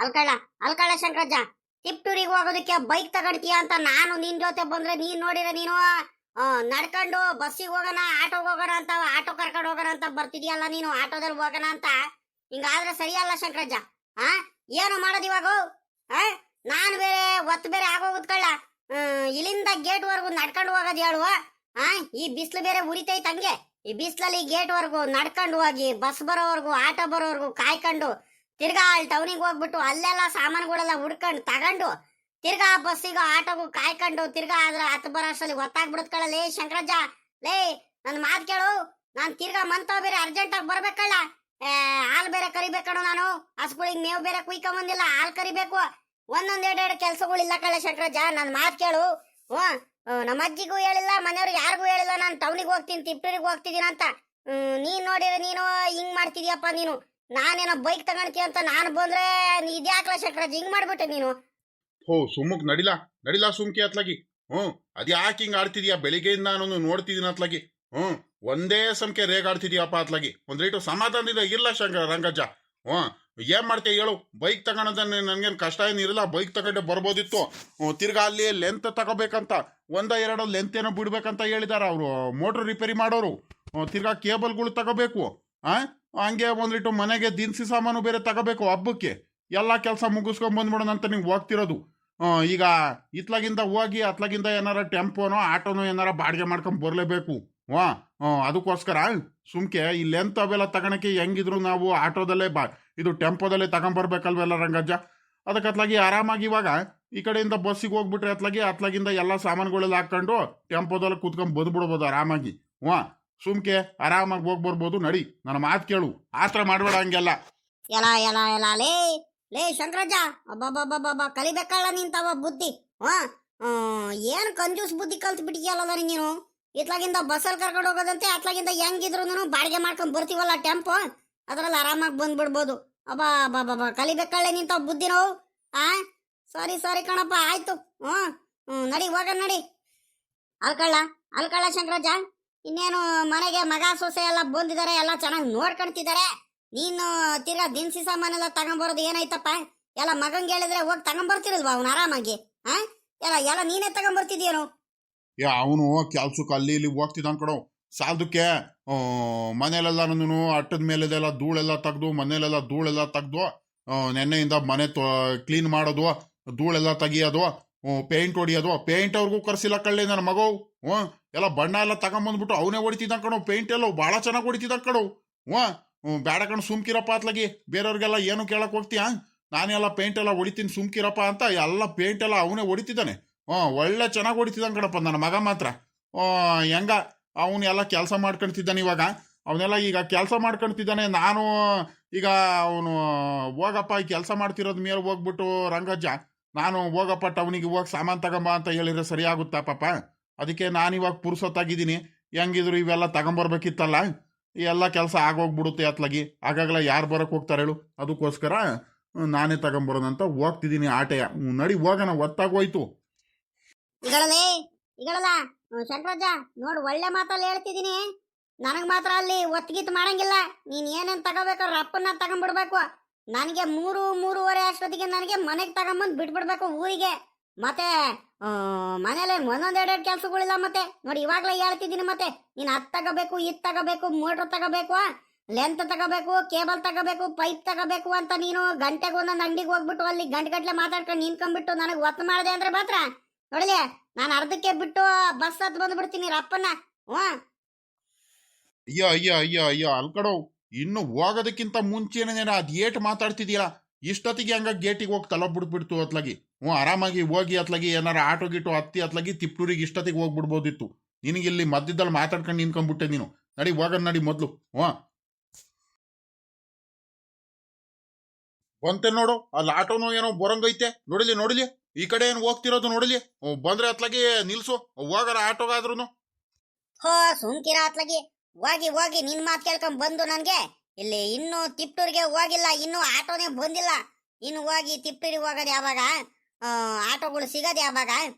ಅಲ್ಕಳ್ಳ ಅಲ್ಕಳ್ಳ ಶಂಕರಜ್ಜ, ತಿಪ್ಟೂರಿಗೆ ಹೋಗೋದಕ್ಕೆ ಬೈಕ್ ತಗೊಂಡ್ತೀಯ ಅಂತ ನಾನು ನಿನ್ ಜೊತೆ ಬಂದ್ರೆ ನೀನ್ ನೋಡಿರ ನೀನು ನಡ್ಕೊಂಡು ಬಸ್ಸಿಗೆ ಹೋಗೋಣ ಆಟೋಗೆ ಹೋಗೋಣ ಅಂತ ಆಟೋ ಕರ್ಕೊಂಡು ಹೋಗೋಣ ಅಂತ ಬರ್ತಿದ್ಯಲ್ಲ ನೀನು ಆಟೋದಲ್ಲಿ ಹೋಗೋಣ ಅಂತ. ಹಿಂಗಾದ್ರೆ ಸರಿಯಲ್ಲ ಶಂಕರಜ್ಜ. ಆ ಏನು ಮಾಡೋದು ಇವಾಗ? ನಾನು ಬೇರೆ ಒತ್ತು ಬೇರೆ ಆಗೋಗುದ್ ಕಳ್ಳ. ಇಲ್ಲಿಂದ ಗೇಟ್ ವರ್ಗು ನಡ್ಕೊಂಡು ಹೋಗೋದು ಹೇಳುವ. ಈ ಬಿಸಿಲು ಬೇರೆ ಉರಿತೈತೆ ಹಂಗೆ. ಈ ಬಿಸಿಲಲ್ಲಿ ಗೇಟ್ ವರ್ಗು ನಡ್ಕೊಂಡು ಹೋಗಿ ಬಸ್ ಬರೋವರೆಗೂ ಆಟೋ ಬರೋವರೆಗೂ ಕಾಯ್ಕೊಂಡು ತಿರ್ಗಾ ಅಲ್ಲಿ ಟೌನಿಗೆ ಹೋಗ್ಬಿಟ್ಟು ಅಲ್ಲೆಲ್ಲ ಸಾಮಾನುಗಳೆಲ್ಲ ಹುಡ್ಕೊಂಡು ತಗೊಂಡು ತಿರ್ಗಾ ಬಸ್ಸಿಗೆ ಆಟೋಗೂ ಕಾಯ್ಕೊಂಡು ತಿರ್ಗಾ ಅದ್ರ ಹತ್ತು ಬರೋಷ್ಟರಲ್ಲಿ ಗೊತ್ತಾಗ್ಬಿಡುತ್ತೆ ಲೇ ಶಂಕರಜ್ಜ. ಲೇ ನನ್ನ ಮಾತು ಕೇಳು, ನಾನು ತಿರ್ಗಾ ಮಂತವ್ ಬೇರೆ ಅರ್ಜೆಂಟಾಗಿ ಬರ್ಬೇಕಲ್ಲ. ಹಾಲು ಬೇರೆ ಕರಿಬೇಕಣ, ನಾನು ಹಸುಗಳಿಗೆ ಮೇವು ಬೇರೆ ಕುಯ್ಕೊಂಬಂದಿಲ್ಲ, ಹಾಲು ಕರಿಬೇಕು. ಒಂದೊಂದೆರಡೆರಡು ಕೆಲಸಗಳಿಲ್ಲ ಕಳ್ಳ ಶಂಕರಜ್ಜ. ನನ್ನ ಮಾತು ಕೇಳು. ನಮ್ಮ ಅಜ್ಜಿಗೂ ಹೇಳಿಲ್ಲ, ಮನೆಯವ್ರಿಗೆ ಯಾರಿಗೂ ಹೇಳಿಲ್ಲ ನಾನು ಟೌನಿಗೆ ಹೋಗ್ತೀನಿ, ತಿಪ್ಟೂರಿಗೆ ಹೋಗ್ತಿದ್ದೀನಿ ಅಂತ. ನೀನ್ ನೋಡಿದ್ರೆ ನೀನು ಹಿಂಗ್ ಮಾಡ್ತಿದ್ಯಪ್ಪ ನೀನು. ನಾನೇನೋ ಬೈಕ್ ತಗೊಂಡ್ತೀಯ ಅಂತ ನಾನು ಬಂದ್ರೆ ಇದ್ಯಾಕ್ಲ ಶಂಕರಜ್ಜ ಹಿಂಗ್ ಮಾಡ್ಬಿಟ್ಟೆ ನೀನು? ಹೋ ಸುಮ್ಮಕ್ ನಡಿಲಾ ಸುಮ್ಕಿ ಅತ್ಲಾಗಿ. ಅದ್ಯಾಕೆ ಹಿಂಗ್ ಆಡ್ತಿದ್ಯಾ? ಬೆಳಿಗ್ಗೆಯಿಂದ ನಾನು ನೋಡ್ತಿದ್ದೀನಿ ಅತ್ಲಾಗಿ. ಒಂದೇ ಸಮಕೆ ರೇಗಾಡ್ತಿದ್ಯಪ್ಪ ಅತ್ಲಾಗಿ. ಒಂದ್ ರೇಟು ಸಮಾಧಾನದಿಂದ ಇರ್ಲ ರಂಗಜ್ಜ. ಏನ್ ಮಾಡ್ತೀಯ ಹೇಳು? ಬೈಕ್ ತಗೊಳೋದನ್ನ ನನ್ಗೇನು ಕಷ್ಟ ಏನಿರಲ್ಲ, ಬೈಕ್ ತಗೊಂಡೆ ಬರ್ಬೋದಿತ್ತು. ತಿರ್ಗಾ ಅಲ್ಲಿ ಲೆಂತ್ ತಗೋಬೇಕಂತ, ಎರಡು ಲೆಂತ್ ಏನೋ ಬಿಡ್ಬೇಕಂತ ಹೇಳಿದಾರ ಅವರು ಮೋಟ್ರ್ ರಿಪೇರಿ ಮಾಡೋರು. ತಿರ್ಗಾ ಕೇಬಲ್ಗಳು ತಗೋಬೇಕು. ಹಂಗೆ ಒಂದ್ರಿಟ್ಟು ಮನೆಗೆ ದಿನಸಿ ಸಾಮಾನು ಬೇರೆ ತಗೋಬೇಕು ಹಬ್ಬಕ್ಕೆ. ಎಲ್ಲ ಕೆಲಸ ಮುಗಿಸ್ಕೊಂಡ್ ಬಂದ್ಬಿಡೋಣ ಅಂತ ನೀವು ಹೋಗ್ತಿರೋದು. ಈಗ ಇತ್ಲಾಗಿಂದ ಹೋಗಿ ಅತ್ಲಾಗಿಂದ ಏನಾರ ಟೆಂಪೋನೋ ಆಟೋನೋ ಏನಾರ ಬಾಡಿಗೆ ಮಾಡ್ಕೊಂಡ್ ಬರ್ಲೇಬೇಕು. ಅದಕ್ಕೋಸ್ಕರ ಸುಮ್ಕೆ ಈ ಲೆಂತ್ ಅವೆಲ್ಲ ತಗೊಳಕ್ಕೆ ಹೆಂಗಿದ್ರು ನಾವು ಆಟೋದಲ್ಲೇ ಇದು ಟೆಂಪೋದಲ್ಲೇ ತಗೊಂಬರ್ಬೇಕಲ್ವೆಲ್ಲ ರಂಗಜ್ಜ. ಅದಕ್ಕೆ ಆರಾಮಾಗಿ ಇವಾಗ ಈ ಕಡೆಯಿಂದ ಬಸ್ಸಿಗೆ ಹೋಗ್ಬಿಟ್ರೆ ಅತ್ಲಾಗಿಂದ ಎಲ್ಲ ಸಾಮಾನುಗಳೆಲ್ಲ ಹಾಕೊಂಡು ಟೆಂಪೋದಲ್ಲಿ ಕೂತ್ಕೊಂಡ್ ಬಂದ್ಬಿಡ್ಬೋದು ಆರಾಮಾಗಿ. ಸುಮ್ಕೆ ಆರಾಮಾಗಿ ಹೋಗಿ ಬರ್ಬೋದು. ನಡಿ, ನನ್ನ ಮಾತು ಕೇಳು, ಆತ್ರ ಮಾಡ್ಬೇಡ ಹಂಗೆಲ್ಲ. ಎಲ್ಲ ಎಲ್ಲ ಎಲ್ಲ ಲೇ ಲೇ ಶಂಕರಜ್ಜ, ಅಬ್ಬಬ್ಬಬ್ಬಬ್ಬ ಕಲಿಬೇಕಲ್ಲ ನಿಂತವ ಬುದ್ಧಿ. ಏನು ಕಂಜೂಸ್ ಬುದ್ಧಿ ಕಲ್ತ್ ಬಿಟ್ಟಿಯಲ್ಲ ನೀನು. ಇತ್ಲಾಗಿಂದ ಬಸ್ಸಲ್ಲಿ ಕರ್ಕೊಂಡು ಹೋಗೋದಂತೆ, ಅತ್ಲಾಗಿಂದ ಹೆಂಗಿದ್ರು ಬಾಡಿಗೆ ಮಾಡ್ಕೊಂಡ್ ಬರ್ತೀವಲ್ಲ ಟೆಂಪೋ, ಅದ್ರಲ್ಲಿ ಆರಾಮಾಗಿ ಬಂದ್ಬಿಡ್ಬೋದು. ಅಬ್ಬಾ ಕಲಿಬೇಕಳ್ಳೆ ನಿಂತವ ಬುದ್ಧಿ ನಾವು. ಸರಿ ಕಣಪ್ಪ, ಆಯ್ತು. ನಡಿ ಹೋಗೋಣ ನಡಿ. ಅಲ್ಕಳ್ಳ ಶಂಕರಜ್ಜ, ಇನ್ನೇನು ಮನೆಗೆ ಮಗ ಸೊಸೆ ಎಲ್ಲ ಬಂದಿದ್ದಾರೆ, ಎಲ್ಲ ಚೆನ್ನಾಗಿ ನೋಡ್ಕೊಂತಿದ್ದಾರೆ. ನೀನು ತಿರ್ಗಾ ದಿನಸಿ ಸಾಮಾನೆಲ್ಲ ತಗೊಂಬರೋದು ಏನಾಯ್ತಪ್ಪ? ಎಲ್ಲ ಮಗಂಗೆ ಹೇಳಿದ್ರೆ ಹೋಗಿ ತಗೊಂಬರ್ತಿರಲ್ವಾ ಅವ್ನು ಆರಾಮಾಗಿ? ಎಲ್ಲ ನೀನೇ ತಗೊಂಬರ್ತಿದ್ಯೇನು? ಅವನು ಕೆಲ್ಸಕ್ಕೆ ಅಲ್ಲಿ ಇಲ್ಲಿ ಹೋಗ್ತಿದ್ದಾನ್ ಕಣೋ. ಸಾಲದಕ್ಕೆ ಮನೇಲೆಲ್ಲ ಅಟ್ಟದ ಮೇಲೆದೆಲ್ಲ ಧೂಳೆಲ್ಲ ತೆಗ್ದು, ಮನೇಲೆಲ್ಲ ಧೂಳೆಲ್ಲ ತೆಗ್ದು, ನೆನ್ನೆಯಿಂದ ಮನೆ ಕ್ಲೀನ್ ಮಾಡೋದು, ಧೂಳೆಲ್ಲ ತೆಗಿಯೋದು, ಪೇಂಟ್ ಹೊಡಿಯೋದು. ಪೇಂಟ್ ಅವ್ರಿಗೂ ಕರ್ಸಿಲ್ಲ ಕಳ್ಳಿ ನನ್ನ ಮಗು. ಎಲ್ಲ ಬಣ್ಣ ಎಲ್ಲ ತಗೊಂಬಂದ್ಬಿಟ್ಟು ಅವನೇ ಹೊಡಿತಿದ್ದ ಕಣೋ. ಪೇಂಟ್ ಎಲ್ಲ ಭಾಳ ಚೆನ್ನಾಗಿ ಹೊಡಿತಿದ್ದ ಕಣೋ. ಬೇಡ ಕಣ್ ಸುಮ್ಕಿರಪ್ಪ ಅತ್ಲಾಗಿ. ಬೇರೆಯವ್ರಿಗೆಲ್ಲ ಏನು ಕೇಳಕ್ ಹೋಗ್ತೀಯ? ನಾನೆಲ್ಲ ಪೇಂಟ್ ಎಲ್ಲ ಹೊಡಿತೀನಿ ಸುಮ್ಕಿರಪ್ಪ ಅಂತ ಎಲ್ಲ ಪೇಂಟ್ ಎಲ್ಲ ಅವನೇ ಹೊಡಿತಿದ್ದಾನೆ. ಒಳ್ಳೆ ಚೆನ್ನಾಗಿ ಹೊಡಿತಿದ್ದಾನೆ ಕಣಪ್ಪ ನನ್ನ ಮಗ ಮಾತ್ರ. ಹೆಂಗ ಅವನ್ನೆಲ್ಲ ಕೆಲಸ ಮಾಡ್ಕೊಳ್ತಿದ್ದಾನೆ ಇವಾಗ. ಅವನ್ನೆಲ್ಲ ಈಗ ಕೆಲಸ ಮಾಡ್ಕೊಳ್ತಿದ್ದಾನೆ. ನಾನು ಈಗ ಅವನು ಹೋಗಪ್ಪ ಈ ಕೆಲಸ ಮಾಡ್ತಿರೋದ್ ಮೇಲೆ ಹೋಗ್ಬಿಟ್ಟು ರಂಗಜ್ಜ, ನಾನು ಹೋಗಪ್ಪ ಟೌನಿಗೆ ಹೋಗಿ ಸಾಮಾನು ತಗೊಂಬ ಅಂತ ಹೇಳಿದ್ರೆ ಸರಿ ಆಗುತ್ತಾ ಪಾಪ? ಅದಕ್ಕೆ ನಾನಿವಾಗ ಪುರುಸೊತ್ತಾಗಿದ್ದೀನಿ. ಹೆಂಗಿದ್ರು ಇವೆಲ್ಲ ತಗೊಂಬರ್ಬೇಕಿತ್ತಲ್ಲ, ಎಲ್ಲ ಕೆಲಸ ಆಗೋಗ್ಬಿಡುತ್ತೆ ಅತ್ಲಾಗಿ. ಆಗಾಗಲ ಯಾರು ಬರೋಕೆ ಹೋಗ್ತಾರೆ ಹೇಳು? ಅದಕ್ಕೋಸ್ಕರ ನಾನೇ ತಗೊಂಬರೋದಂತ ಹೋಗ್ತಿದ್ದೀನಿ ಆಟೆಯ. ನಡಿ ಹೋಗೋಣ, ಒತ್ತಾಗೋಯ್ತು. ಈಗಳಲ್ಲ ಶಂಕರಜ್ಜ, ನೋಡು ಒಳ್ಳೆ ಮಾತಲ್ಲಿ ಹೇಳ್ತಿದ್ದೀನಿ. ನನಗೆ ಮಾತ್ರ ಅಲ್ಲಿ ಒತ್ತಿಗಿತ್ತು ಮಾಡಂಗಿಲ್ಲ. ನೀನ್ ಏನೇನ್ ತಗೋಬೇಕಾದ್ರೆ ಅಪ್ಪನ್ನ ತಗೊಂಡ್ಬಿಡ್ಬೇಕು. ನನಗೆ 3-3:30 ಅಷ್ಟೊತ್ತಿಗೆ ನನಗೆ ಮನೆಗೆ ತಗೊಂಬಂದು ಬಿಟ್ಬಿಡ್ಬೇಕು ಊರಿಗೆ. ಮತ್ತೆ ಮನೇಲಿ ಒಂದೊಂದೆರಡು ಕೆಲಸಗಳಿಲ್ಲ. ಮತ್ತೆ ನೋಡಿ ಇವಾಗ್ಲೇ ಹೇಳ್ತಿದ್ದೀನಿ. ಮತ್ತೆ ನೀನ್ ಅದ್ ತಗೋಬೇಕು, ಇದ್ ತಗೋಬೇಕು, ಮೋಟ್ರ್ ತಗೋಬೇಕು, ಲೆಂತ್ ತಗೋಬೇಕು, ಕೇಬಲ್ ತಗೋಬೇಕು, ಪೈಪ್ ತಗೋಬೇಕು ಅಂತ ನೀನು ಗಂಟೆಗೆ ಒಂದೊಂದು ಅಂಗಡಿಗೆ ಹೋಗ್ಬಿಟ್ಟು ಅಲ್ಲಿ ಗಂಟೆ ಮಾತಾಡ್ಕೊಂಡು ನಿನ್ಕೊಂಡ್ಬಿಟ್ಟು ನನಗೆ ಒತ್ತು ಮಾಡಿದೆ ಅಂದ್ರೆ ಮಾತ್ರ ನೋಡಲಿ ನಾನು ಅರ್ಧಕ್ಕೆ ಬಿಟ್ಟು ಬಸ್ ಹತ್ತು ಬಂದ್ಬಿಡ್ತೀನಿ ರಪ್ಪನ್ನ. ಅಯ್ಯೋ ಅಲ್ಕಡೋ, ಇನ್ನು ಹೋಗೋದಕ್ಕಿಂತ ಮುಂಚೆನೇ ಅದ್ ಏಟ್ ಮಾತಾಡ್ತಿದೀಯಲ್ಲ. ಇಷ್ಟೊತ್ತಿಗೆ ಹಂಗ ಗೇಟಿಗೆ ಹೋಗಿ ತಲಬಿಡ್ಬಿಡ್ತು ಅತ್ಲಾಗಿ. ಆರಾಮಾಗಿ ಹೋಗಿ ಅತ್ಲಾಗಿ ಏನಾರ ಆಟೋ ಗಿಟೋ ಹತ್ತಿ ಅತ್ಲಾಗಿ ತಿಪ್ಟೂರಿಗೆ ಇಷ್ಟೊತ್ತಿಗೆ ಹೋಗ್ಬಿಡ್ಬೋದಿತ್ತು. ನಿನಗೆ ಇಲ್ಲಿ ಮಧ್ಯದಲ್ಲಿ ಮಾತಾಡ್ಕೊಂಡು ನಿನ್ಕೊಂಡ್ಬಿಟ್ಟೆ ನೀನು. ನಡಿ ಹೋಗೋಣ ನಡಿ ಮೊದ್ಲು. ಬಂತೆ ನೋಡು, ಅಲ್ಲಿ ಆಟೋನು ಏನೋ ಬರಂಗೈತೆ. ನೋಡಿಲಿ ಈ ಕಡೆ ಏನು ಹೋಗ್ತಿರೋದು ನೋಡಿಲಿ. ಬಂದ್ರೆ ಅತ್ಲಾಗಿ ನಿಲ್ಸು, ಹೋಗಾರ ಆಟೋಗಾದ್ರೂ. ಸುಮ್ಕಿರ ಅತ್ಲಾಗಿ. ಹೋಗಿ ನಿನ್ ಮಾತು ಕೇಳ್ಕೊಂಡ್ ಬಂದು ನನ್ಗೆ ಇಲ್ಲಿ ಇನ್ನು ತಿಪ್ಟೂರಿಗೆ ಹೋಗಿಲ್ಲ, ಇನ್ನು ಆಟೋನೇ ಬಂದಿಲ್ಲ. ಇನ್ನು ಹೋಗಿ ತಿಪ್ಟೂರಿಗೆ ಹೋಗೋದು ಯಾವಾಗ? ಆಟೋಗಳು ಸಿಗೋದು ಯಾವಾಗ?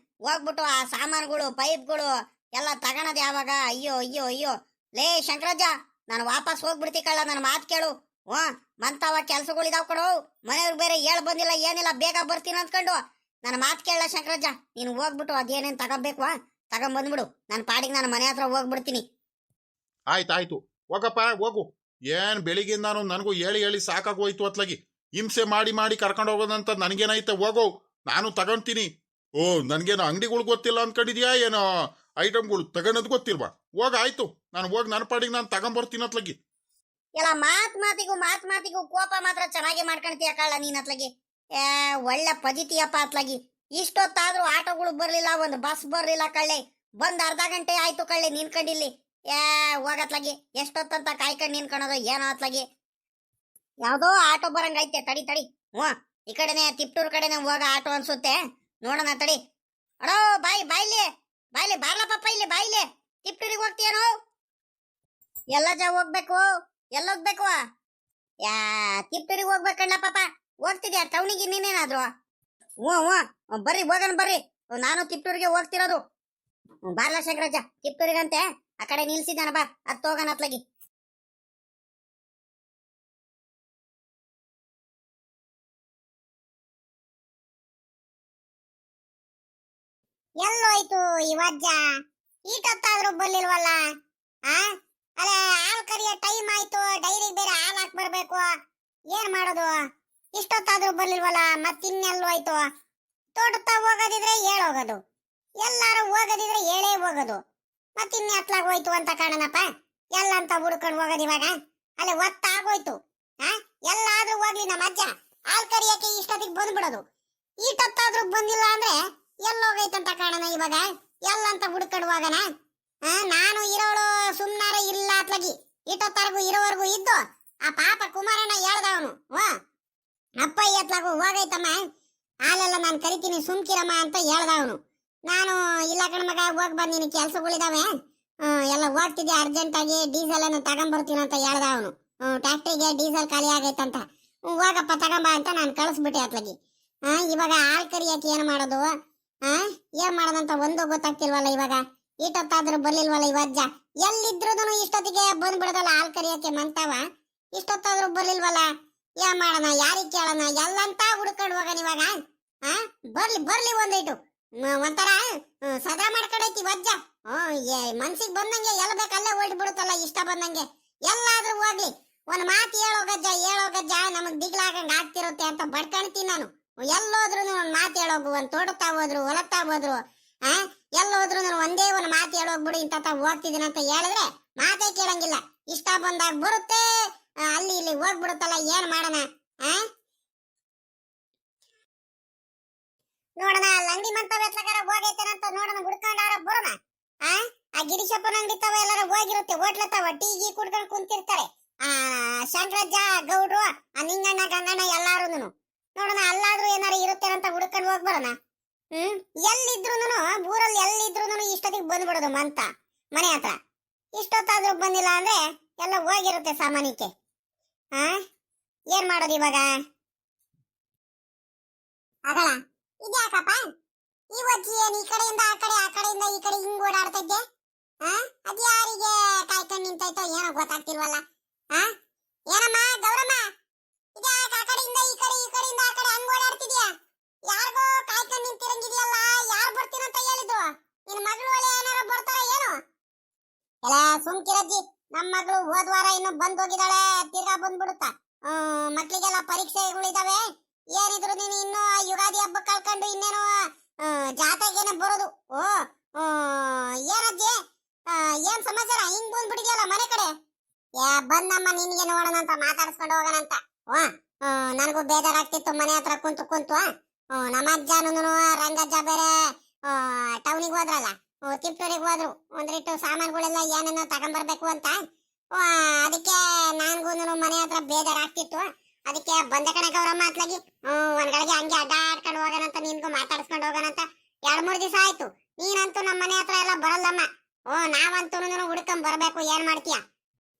ಹೋಗ್ಬಿಟ್ಟು ಆ ಸಾಮಾನುಗಳು ಪೈಪ್ಗಳು ಎಲ್ಲ ತಗೊಳೋದು ಯಾವಾಗ? ಅಯ್ಯೋ ಲೇ ಶಂಕರಜ್ಜ, ನಾನು ವಾಪಸ್ ಹೋಗ್ಬಿಡ್ತಿ ಕಳ್ಳ. ನನ್ನ ಮಾತು ಕೇಳು. ಮಂತಾವ ಕೆಲ್ಸಗಳಿದಾವ್ ಕೊಡು. ಮನೆಯವ್ರು ಬೇರೆ ಹೇಳ್ ಬಂದಿಲ್ಲ ಏನಿಲ್ಲ, ಬೇಗ ಬರ್ತೀನಿ ಅಂದ್ಕೊಂಡು ನನ್ನ ಮಾತು ಕೇಳಲ್ಲ ಶಂಕರಜ್ಜ. ನೀನು ಹೋಗ್ಬಿಟ್ಟು ಅದೇನೇನ್ ತಗೋಬೇಕು ತಗೊಂಬಂದ್ಬಿಡು. ನನ್ನ ಪಾಡಿಗೆ ನಾನು ಮನೆ ಹತ್ರ ಹೋಗ್ಬಿಡ್ತೀನಿ. ಆಯ್ತಾಯ್ತು, ಹೋಗಪ್ಪ ಹೋಗು. ಏನ್ ಬೆಳಿಗ್ಗೆಯಿಂದಾನು ನನಗೂ ಹೇಳಿ ಹೇಳಿ ಸಾಕಾಗೋಯ್ತು ಅತ್ಲಾಗಿ. ಹಿಂಸೆ ಮಾಡಿ ಮಾಡಿ ಕರ್ಕೊಂಡು ಹೋಗೋದಂತ ನನಗೇನೈತೆ, ಹೋಗೋ ನಾನು ತಗೊಂತೀನಿ. ಓ, ನನ್ಗೇನು ಅಂಗಡಿಗಳು ಗೊತ್ತಿಲ್ಲ ಅನ್ಕೊಂಡಿದ್ಯಾ, ಏನೋ ಐಟಮ್ಗಳು ತಗೊಳೋದು ಗೊತ್ತಿಲ್ವಾ? ಹೋಗ ಆಯ್ತು, ನಾನು ಹೋಗಿ ನನ್ನ ಪಾಡಿಗೆ ನಾನು ತಗೊಂಬರ್ತೀನಿ ಅತ್ಲಾಗಿ. ಎಲ್ಲ ಮಾತ್ ಮಾತಿಗೂ ಕೋಪ ಮಾತ್ರ ಚೆನ್ನಾಗಿ ಮಾಡ್ಕೊಳ್ತೀಯ ಕಳ್ಳ ನೀನ್ ಅತ್ಲಾಗಿ. ಒಳ್ಳೆ ಪಜಿತಿಯಪ್ಪ ಅತ್ಲಾಗಿ. ಇಷ್ಟೊತ್ತಾದ್ರೂ ಆಟೋಗಳು ಬರ್ಲಿಲ್ಲ, ಒಂದು ಬಸ್ ಬರ್ಲಿಲ್ಲ ಕಳ್ಳೆ. ಬಂದ್ ಅರ್ಧ ಗಂಟೆ ಆಯ್ತು ಕಳ್ಳೆ ನಿನ್ಕೊಂಡಿಲ್ಲಿ. ಹೋಗತ್ಲಾಗಿ, ಎಷ್ಟೊತ್ತಂತ ಕಾಯ್ಕೊಂಡು ನಿನ್ಕೊಳೋದು ಏನೋ ಅತ್ಲಾಗಿ. ಯಾವ್ದೋ ಆಟೋ ಬರಂಗೈತೆ, ತಡಿ ತಡಿ. ಈ ಕಡೆನೆ ತಿಪ್ಟೂರ್ ಕಡೆನೆ ಹೋಗ ಆಟೋ ಅನ್ಸುತ್ತೆ, ನೋಡೋಣ ತಡಿ. ಅಡೋ ಬಾಯ್ಲಿ ಬಾರ್ಲ ಪಾಪ, ಇಲ್ಲಿ ಬಾಯ್ಲಿ. ತಿಪ್ಟೂರಿಗೆ ಹೋಗ್ತೀಯನೋ? ಹೋಗ್ಬೇಕು? ಎಲ್ಲೋಗ್ಬೇಕು? ತಿಪ್ಟೂರಿಗೆ ಹೋಗ್ಬೇಕಣ್ಣ ಪಾಪ. ಹೋಗ್ತಿದ್ಯಾ ಟೌನಿಗೆ ನೀನೇನಾದ್ರು? ಬರ್ರಿ ಹೋಗೋಣ ಬರ್ರಿ. ನಾನು ತಿಪ್ಟೂರಿಗೆ ಹೋಗ್ತಿರೋದು. ಬಾರ್ಲ ಶಂಕರಜ್ಜ, ತಿಪ್ಟೂರಿಗಂತೆ ಆ ಕಡೆ ನಿಲ್ಸಿದ್ದಾನ, ಬಾ ಹತ್ತು ಹೋಗೋಣ ಅತ್ಲಾಗಿ. ಎಲ್ಲೋಯ್ತು ಈ ವಜ್ಜ? ಈಟೊತ್ತಾದ್ರೂ ಬರ್ಲಿಲ್ವಲ್ಲ? ಅಲ್ಲ, ಹಾಲ್ ಕರಿಯೋ ಟೈಮ್ ಆಯ್ತು, ಡೈರಿಗೆ ಬೇರೆ ಹಾಲ್ ಹಾಕ್ ಬರ್ಬೇಕು. ಏನ್ ಮಾಡೋದು? ಇಷ್ಟೊತ್ತಾದ್ರೂ ಬರ್ಲಿಲ್ವಲ್ಲ, ಮತ್ತಿನ್ನೆಲ್ಲೋಯ್ತು? ತೋಟತ್ತ ಹೋಗೋದಿದ್ರೆ ಹೇಳೋಗೋದು, ಎಲ್ಲಾರು ಹೋಗೋದಿದ್ರೆ ಹೇಳೇ ಹೋಗೋದು. ಮತ್ತಿನ್ನೆ ಹತ್ಲಾಗ ಹೋಯ್ತು ಅಂತ ಕಾರಣನಪ್ಪ ಎಲ್ಲಂತ ಹುಡ್ಕೊಂಡು ಹೋಗೋದು ಇವಾಗ. ಅಲ್ಲೇ ಒತ್ತಾಗೋಯ್ತು. ಎಲ್ಲಾದ್ರೂ ಹೋಗ್ಲಿ, ನಮ್ಮ ಅಜ್ಜ ಹಾಲ್ ಕರಿಯಕ್ಕೆ ಇಷ್ಟೊತ್ತಿಗೆ ಬಂದ್ಬಿಡೋದು. ಈಟೊತ್ತಾದ್ರೂ ಬಂದಿಲ್ಲ ಅಂದ್ರೆ ಎಲ್ಲೋಗೈತಂತ ಕಾರಣ ಇವಾಗ. ಎಲ್ಲಂತ ಹುಡ್ಕೊಂಡು ಹೋಗೋಣ. ನಾನು ಇರೋಳು ಸುಮ್ನಾರ ಇಲ್ಲ ಅತ್ಲಾಗಿ. ಇಟ್ಟೊತ್ತರ್ಗು ಇರೋವರೆಗೂ ಇದ್ದು ಆ ಪಾಪ ಕುಮಾರಣ್ಣ ಹೇಳ್ದವನು, ಅಪ್ಪ ಎತ್ಲಾಗು ಹೋಗೈತಮ್ಮ, ಹಾಲೆಲ್ಲ ನಾನು ಕರಿತೀನಿ ಸುಮ್ಕಿರಮ್ಮ ಅಂತ ಹೇಳ್ದವನು. ನಾನು ಇಲ್ಲ ಕಣ್ಮಗ, ಹೋಗ್ ಬಂದಿನಿ, ಕೆಲ್ಸಗಳಿದಾವೆ, ಎಲ್ಲ ಹೋಗ್ತಿದ್ದೆ ಅರ್ಜೆಂಟಾಗಿ, ಡೀಸೆಲ್ ಅನ್ನು ತಗೊಂಬರ್ತೀನಿ ಅಂತ ಹೇಳ್ದವನು. ಟ್ಯಾಕ್ಟ್ರಿಗೆ ಡೀಸೆಲ್ ಖಾಲಿ ಆಗೈತಂತ. ಹೋಗಪ್ಪ ತಗೊಂಬ ಅಂತ ನಾನು ಕಳಿಸ್ಬಿಟ್ಟೆ ಅತ್ಲಾಗಿ. ಇವಾಗ ಹಾಲ್ ಕರಿಯಕ್ಕೆ ಏನ್ ಮಾಡೋದು? ಏನ್ ಮಾಡೋದಂತ ಒಂದು ಗೊತ್ತಾಗ್ತಿಲ್ವಲ್ಲ ಇವಾಗ. ಇಷ್ಟೊತ್ತಾದ್ರೂ ಬರ್ಲಿಲ್ವಲ್ಲ ಇವಜ್ಜ. ಎಲ್ಲಿದ್ರು ಇಷ್ಟೊತ್ತಿಗೆ ಬಂದ್ಬಿಡದಲ್ಲ ಹಾಲ್ ಕರಿಯಕ್ಕೆ ಮಂತಾವ. ಇಷ್ಟೊತ್ತಾದ್ರೂ ಬರ್ಲಿಲ್ವಲ್ಲ, ಏನ್ ಮಾಡೋಣ? ಯಾರಿಗ್ ಕೇಳೋಣ? ಎಲ್ಲಂತ ಹುಡ್ಕೊಂಡು ಹೋಗೋಣ ಇವಾಗ. ಬರ್ಲಿ ಒಂದೈಟು. ಒಂಥರ ಸದಾ ಮಾಡ್ಕೊಂಡೈತಿ ವಜ್ಜ. ಮನ್ಸಿಗೆ ಬಂದಂಗೆ ಎಲ್ಲ ಬೇಕಲ್ಲೇ ಹೊರಟ್ಬಿಡುತ್ತಲ್ಲ, ಇಷ್ಟ ಬಂದಂಗೆ. ಎಲ್ಲಾದ್ರೂ ಹೋಗ್ಲಿ, ಒಂದ್ ಮಾತು ಹೇಳೋಗಜ್ಜ ನಮಗ್ ದಿಗ್ಲಾಗಂಗ್ ಆಗ್ತಿರುತ್ತೆ ಅಂತ ಬಡ್ಕಣ್ತೀನಿ ನಾನು. ಎಲ್ಲೋದ್ರು ಒಂದ್ ಮಾತು ಹೇಳೋಗು, ಒಂದ್ ತೋಟತಾ ಹೋದ್ರು, ಹೊಲತ್ತಾ ಹೋದ್ರು, ಎಲ್ಲೋದ್ರು ನಾನು ಒಂದೇ ಒಂದು ಮಾತು ಹೇಳೋಗ್ಬಿಡು, ಇಂತ ಹೋಗ್ತಿದ್ದೀನಿ ಅಂತ ಹೇಳಿದ್ರೆ ಮಾತೇ ಕೇಳಂಗಿಲ್ಲ. ಇಷ್ಟ ಬಂದಾಗ ಬರುತ್ತೆ, ಅಲ್ಲಿ ಇಲ್ಲಿ ಹೋಗ್ಬಿಡುತ್ತಲ್ಲ, ಏನ್ ಮಾಡೋಣ? ನೋಡೋಣ, ಅಂಗಡಿ ಮಂತವ ಎತ್ಲಗಾರ ಹೋಗೈತೇನಂತ ನೋಡೋಣ, ಹುಡ್ಕೊಂಡಾರ ಬರೋಣ. ಆ ಗಿರಿಶಪ್ಪನ ಅಂಗಡಿ ತವ ಎಲ್ಲಾರ ಹೋಗಿರುತ್ತೆ, ಹೋಟ್ಲತ್ತವ, ಟೀ ಗೀ ಕುಡ್ಕೊಂಡು ಕುಂತಿರ್ತಾರೆ. ಶಂಕರಜ್ಜ, ಗೌಡ್ರು, ನಿಂಗಣ್ಣ ಗಂಗಣ್ಣ ಎಲ್ಲಾರು ನೋಡೋಣ. ಅಲ್ಲಾದ್ರೂ ಏನಾರು ಇರುತ್ತೇನಂತ ಹುಡ್ಕೊಂಡು ಹೋಗ್ ಬರೋಣ. ಎಲ್ಲಿದ್ರು ಊರಲ್ಲಿ ಎಲ್ಲಿದ್ರು ಇಷ್ಟೊತ್ತಿಗೆ ಬಂದ್ಬಿಡೋದು ಮಂತ ಮನೆ ಹತ್ರ. ಇಷ್ಟೊತ್ತಾದ್ರೂ ಬಂದಿಲ್ಲ ಅಂದ್ರೆ ಎಲ್ಲ ಹೋಗಿರುತ್ತೆ ಸಾಮಾನ್ಯಕ್ಕೆ. ಏನ್ ಮಾಡೋದು ಇವಾಗ? ಆಗಲ್ಲ, ಇದ್ಯಾಕಪ್ಪ ಈ ವಜ್ಜಿ ಏನ್ ಈ ಕಡೆಯಿಂದ ಆ ಕಡೆ, ಆ ಕಡೆಯಿಂದ ಈ ಕಡೆ ಹಿಂಗ್ ಓಡಾಡ್ತಾ ಇದ್ದೆ? ಅದ್ ಯಾರಿಗೆ ಕಾಯ್ಕೊಂಡು ನಿಂತಾಯ್ತೋ ಏನೋ ಗೊತ್ತಾಗ್ತಿಲ್ವಲ್ಲ. ಏನಮ್ಮ ಗೌರಮ್ಮ, ಇದ್ಯಾಕ ಆ ಕಡೆಯಿಂದ ಈ ಕಡೆ, ಈ ಕಡೆಯಿಂದ ಆ ಕಡೆ ಹಂಗ್ ಓಡಾಡ್ತಿದ್ಯಾ? ಯಾರಿಗೋ ಕಾಯ್ಕೊಂಡು ನಿಂತಿರಂಗಿದೆಯಲ್ಲ, ಯಾರು ಬರ್ತೀನಂತ ಹೇಳಿದ್ರು? ನಿನ್ ಮಗಳು ಒಳ್ಳೆ ಏನಾರ ಬರ್ತಾರ ಏನು? ಎಲ್ಲ ಸುಮ್ಕಿರಜ್ಜಿ, ನಮ್ಮ ಮಗಳು ಹೋದ್ವಾರ ಇನ್ನು ಬಂದ್ ಹೋಗಿದ್ದಾಳೆ, ತಿರ್ಗಾ ಬಂದ್ಬಿಡುತ್ತಾ. ಮಕ್ಳಿಗೆಲ್ಲ ಪರೀಕ್ಷೆಗಳಿದಾವೆ. ಏನಿದ್ರು ನೀನು ಇನ್ನು ಯುಗಾದಿ ಹಬ್ಬ ಕಳ್ಕೊಂಡು ಇನ್ನೇನು ಜಾತ್ರೆಗೇನೆ ಬರೋದು. ಏನಜ್ಜಿ, ಏನ್ ಸಮಾಚಾರ? ಹಿಂಗ್ ಬಂದ್ಬಿಟ್ಟಿದ್ಯಲ್ಲ ಮನೆ ಕಡೆ. ಬಂದಮ್ಮ, ನಿನ್ಗೆ ನೋಡೋಣ ಅಂತ ಮಾತಾಡ್ಸ್ಕೊಂಡು ಹೋಗೋಣ ಅಂತ. ನನಗೂ ಬೇಜಾರಾಗ್ತಿತ್ತು ಮನೆ ಹತ್ರ ಕುಂತು ಕುಂತು. ನಮ್ಮ ಅಜ್ಜನೂ ರಂಗಜ್ಜ ಬೇರೆ ಟೌನಿಗೆ ಹೋದ್ರಲ್ಲ, ತಿಪ್ಟೂರಿಗೆ ಹೋದ್ರು. ಒಂದ್ರಿಟ್ಟು ಸಾಮಾನುಗಳೆಲ್ಲ ಏನೇನೋ ತಗೊಂಡ್ಬರ್ಬೇಕು ಅಂತ. ಅದಕ್ಕೆ ನನ್ಗೂ ಮನೆ ಹತ್ರ ಬೇಜಾರಾಗ್ತಿತ್ತು. ಅದಕ್ಕೆ ಬಂದ ಕಣೆ ಗೌರಮ್ಮ ಅತ್ಲಾಗಿ. ಒಂದ್ಗಳಿಗೆ ಹಂಗೆ ಅಡ್ಡಾಡ್ಕೊಂಡು ಹೋಗೋಣಂತ, ನಿನ್ಗೂ ಮಾತಾಡ್ಸ್ಕೊಂಡು ಹೋಗೋಣಂತ. 2-3 ದಿವಸ ಆಯ್ತು. ನೀನಂತೂ ನಮ್ಮ ಮನೆ ಹತ್ರ ಎಲ್ಲ ಬರಲ್ಲಮ್ಮ. ನಾವಂತೂ ಹುಡ್ಕೊಂಡ್ ಬರ್ಬೇಕು. ಏನ್ ಮಾಡ್ತೀಯ?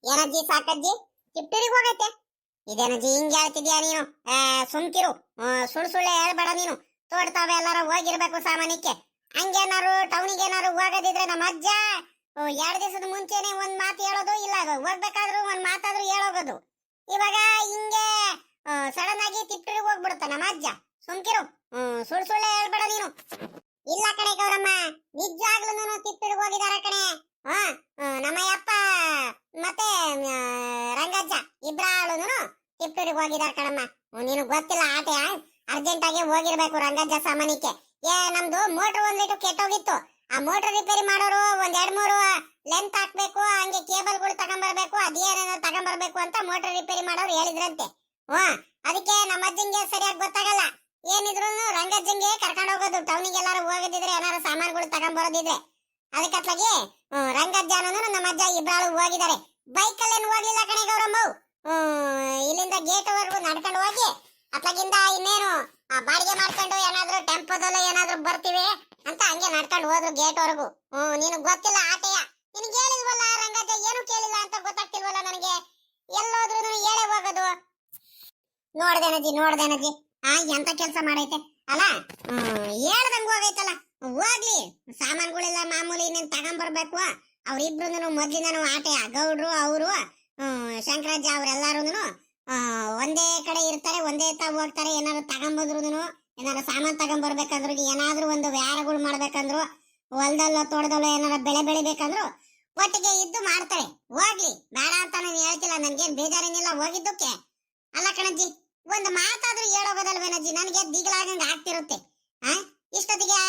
ಏನಜ್ಜಿ ಸಾಕಜ್ಜಿ, ತಿಪ್ಟೂರಿಗೆ ಹೋಗೈತೆ. ಇದೇನಜ್ಜಿ ಹಿಂಗ್ ಹೇಳ್ತಿದ್ಯಾ ನೀನು? ಸುಮ್ಕಿರು, ಸುಳ್ಳೆ ಹೇಳ್ಬೇಡ ನೀನು. ತೋಡ್ತಾವೆ ಎಲ್ಲಾರು ಹೋಗಿರ್ಬೇಕು ಸಾಮಾನ್ಯಕ್ಕೆ. ಹಂಗೇನಾರು ಟೌನಿಗೆ ಏನಾರು ಹೋಗೋದಿದ್ರೆ ನಮ್ಮ ಅಜ್ಜ 2 ದಿವಸದ ಮುಂಚೆನೆ ಒಂದ್ ಮಾತು ಹೇಳೋದು, ಇಲ್ಲ ಹೋಗ್ಬೇಕಾದ್ರೂ ಒಂದ್ ಮಾತಾದ್ರೂ ಹೇಳೋಗೋದು. ಇವಾಗ ಹಿಂಗೆ ಸಡನ್ ಆಗಿ ತಿಪ್ಟೂರಿಗೆ ಹೋಗ್ಬಿಡುತ್ತ ನಮ್ಮ ಅಜ್ಜ. ಸುಮ್ಕಿರು, ಸುಳ್ಳೆ ಹೇಳ್ಬೇಡ ನೀನು. ಇಲ್ಲ ಕಣೆ ಗೌರಮ್ಮ, ನಿಜವಾಗ್ಲೂ ತಿಪ್ಟೂರಿಗೆ ಹೋಗಿದಾರ ಕಣೆ. ಹಾ, ನಮ್ಮ ಅಪ್ಪ ಮತ್ತೆ ರಂಗಜ್ಜ ಇಬ್ರಾಳು ತಿಪ್ಟೂರಿಗೆ ಹೋಗಿದಾರ ಕಣಮ್ಮ. ನೀನು ಗೊತ್ತಿಲ್ಲ ಆಟೆ, ಅರ್ಜೆಂಟ್ ಆಗಿ ಹೋಗಿರ್ಬೇಕು ರಂಗಜ್ಜ ಸಾಮಾನ್ಯಕ್ಕೆ. ನಮ್ದು ಮೋಟರ್ ಒಂದಿಟ್ಟು ಕೆಟ್ಟೋಗಿತ್ತು. ಆ ಮೋಟರ್ ರಿಪೇರಿ ಮಾಡೋರು ಒಂದ್ 2-3 ಲೆಂತ್ ಹಾಕ್ಬೇಕು, ಹಂಗೆ ಕೇಬಲ್ಗಳು ತಗೊಂಡ್ಬರ್ಬೇಕು, ಅದೇನೇನೋ ತಗೊಂಡ್ಬರ್ಬೇಕು ಅಂತ ಮೋಟರ್ ರಿಪೇರಿ ಮಾಡೋರು ಹೇಳಿದ್ರಂತೆ. ಅದಕ್ಕೆ ನಮ್ಮ ಅಜ್ಜಂಗೆ ಸರಿಯಾಗಿ ಗೊತ್ತಾಗಲ್ಲ. ಏನಿದ್ರು ರಂಗಜ್ಜಂಗೆ ಕರ್ಕೊಂಡು ಹೋಗೋದು. ಟೌನಿಗೆ ಎಲ್ಲಾರು ಹೋಗೋದಿದ್ರೆ ಏನಾರು ಸಾಮಾನುಗಳು ತಗೊಂಡ್ಬರೋದಿದ್ರೆ ಅದಕ್ಕತ್ಲಾಗಿ ರಂಗಜ್ಜನೂ ನಮ್ಮ ಅಜ್ಜ ಇಬ್ರಾಳು ಹೋಗಿದ್ದಾರೆ. ಬೈಕಲ್ಲೇನು ಹೋಗ್ಲಿಲ್ಲ ಕಣೆ ಗೌರಮ್ಮ. ಇಲ್ಲಿಂದ ಗೇಟ್ ವರೆಗೂ ನಡ್ಕೊಂಡು ಹೋಗಿ ಅತ್ಲಾಗಿಂದ ಇನ್ನೇನು ಬಾಡಿಗೆ ಮಾಡ್ಕೊಂಡು ಏನಾದ್ರು ಟೆಂಪೋದಲ್ಲ ಏನಾದ್ರು ಬರ್ತೀವಿ ಅಂತ ಹಂಗೆ ನಡ್ಕೊಂಡು ಹೋದ್ರು ಗೇಟ್ ವರೆಗೂ. ನೀನು ಗೊತ್ತಿಲ್ಲ ಆಟೆಯ, ನಿನಗೆ ಹೇಳಿಲ್ವಲ್ಲ ರಂಗಜ್ಜ, ಏನು ಕೇಳಿಲ್ಲ ಅಂತ ಗೊತ್ತಾಗ್ತಿಲ್ವಲ್ಲ ನನಗೆ. ಎಲ್ಲೋದ್ರು ಹೇಳೇ ಹೋಗೋದು. ನೋಡ್ದೇನಜ್ಜಿ ಎಂತ ಕೆಲಸ ಮಾಡೈತೆ ಅಲ್ಲ. ಹೇಳ್ದಂಗ ಹೋಗೈತಲ್ಲ. ಹೋಗ್ಲಿ, ಸಾಮಾನುಗಳೆಲ್ಲ ಮಾಮೂಲಿ ಇನ್ನೇನ್ ತಗೊಂಡ್ಬರ್ಬೇಕು. ಅವ್ರಿಬ್ರು ಮೊದ್ಲಿಂದನು ಆಟೆಯ. ಗೌಡ್ರು ಅವರು ಶಂಕರಜ್ಜ ಅವರೆಲ್ಲಾರು ಒಂದೇ ಕಡೆ ಇರ್ತಾರೆ, ಒಂದೇ ತಾ ಹೋಗ್ತಾರೆ. ಏನಾದ್ರು ತಗೊಂಬಂದ್ರು, ಏನಾದ್ರು ಸಾಮಾನ್ ತಗೊಂಡ್ಬರ್ಬೇಕಂದ್ರು, ಏನಾದ್ರು ಒಂದು ವ್ಯಾರಗಳು ಮಾಡ್ಬೇಕಂದ್ರು, ಹೊಲದಲ್ಲೋ ತೋಟದಲ್ಲೋ ಏನಾರ ಬೆಳೆ ಬೆಳಿಬೇಕಂದ್ರು ಒಟ್ಟಿಗೆ ಇದ್ದು ಮಾಡ್ತಾರೆ. ಹೋಗ್ಲಿ, ಬೇಡ ಅಂತ ನಾನು ಹೇಳ್ತಿಲ್ಲ, ನನ್ಗೇನ್ ಬೇಜಾರೇನಿಲ್ಲ ಹೋಗಿದ್ದಕ್ಕೆ. ಅಲ್ಲ ಕಣಜ್ಜಿ, ಒಂದು ಮಾತಾದ್ರೂ ಹೇಳೋಗೋದಲ್ವೇನಜ್ಜಿ? ನನಗೆ ದಿಗ್ಲಾಗಂಗ ಆಗ್ತಿರುತ್ತೆ. ಇಷ್ಟೊತ್ತಿಗೆ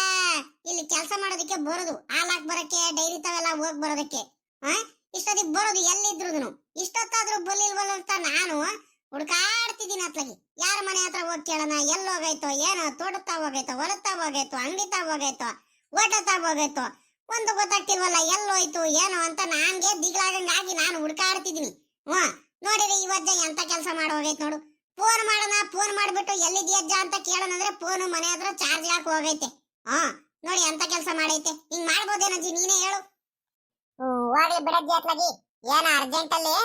ಇಲ್ಲಿ ಕೆಲಸ ಮಾಡೋದಕ್ಕೆ ಬರೋದು, ಹಾಲಾಕ್ ಬರಕ್ಕೆ, ಡೈರಿ ತಾವೆಲ್ಲ ಹೋಗ್ ಬರೋದಕ್ಕೆ. ಇಷ್ಟೊತ್ತಿಗೆ ಬರೋದು ಎಲ್ಲಿದ್ರು. ಇಷ್ಟೊತ್ತಾದ್ರೂ ಬಲ್ಲಿಲ್ವಲ್ಲ ಅಂತ ನಾನು ಹುಡ್ಕಾಡ್ತಿದ್ದೀನಿ ಅತ್ಲಾಗಿ. ಯಾರ ಮನೆ ಹತ್ರ ಹೋಗಿ ಕೇಳೋಣ, ಎಲ್ಲೋಗೈತೋ ಏನೋ, ತೋಟತಾ ಹೋಗೈತೋ, ಹೊಲತಾ ಹೋಗೈತೋ, ಅಂಗಡಿತಾ ಹೋಗೈತೋ, ಓಟತಾ ಹೋಗೈತೋ, ಒಂದು ಗೊತ್ತಾಗ್ತಿಲ್ವಲ್ಲ ಎಲ್ಲೋಯ್ತು ಏನೋ ಅಂತ ನನ್ಗೆ ದಿಗ್ಲಾಗಂಗಾಗಿ ನಾನು ಹುಡ್ಕಾಡ್ತಿದ್ದೀನಿ. ನೋಡಿರಿ ಇವಜ್ಜ ಎಂತ ಕೆಲಸ ಮಾಡೋ ಹೋಗೈತ್ ನೋಡು. ಫೋನ್ ಮಾಡೋಣ, ಫೋನ್ ಮಾಡ್ಬಿಟ್ಟು ಎಲ್ಲಿದ್ಯಜ್ಜ ಅಂತ ಕೇಳೋಣ ಅಂದ್ರೆ ಫೋನು ಮನೆ ಹತ್ರ ಚಾರ್ಜ್ ಹಾಕಿ ಹೋಗೈತೆ. ನೋಡಿ ಎಂತ ಕೆಲಸ ಮಾಡೈತೆ. ಹಿಂಗ್ ಮಾಡ್ಬೋದೇನಜ್ಜಿ, ನೀನೇ ಹೇಳು. ಹೋಗ್ಲಿ ಬಿಡಜ್ಜಿ ಅತ್ಲಾಗಿ, ಏನ ಅರ್ಜೆಂಟ್ ಅಲ್ಲಿ